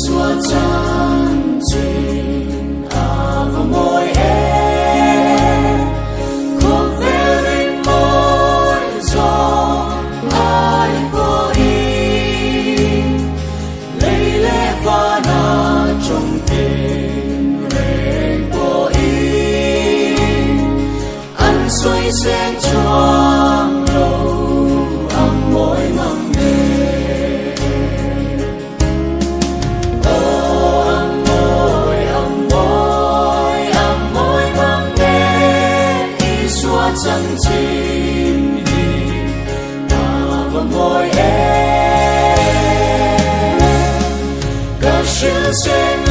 xua chân trình và môi em cuộc về linh môi gió ai có ý lấy lẽ và na trong tình rèn có ý ăn xoay sen choang lâu âm môi mong chân chim đi ta vẫn môi em cả chiều sen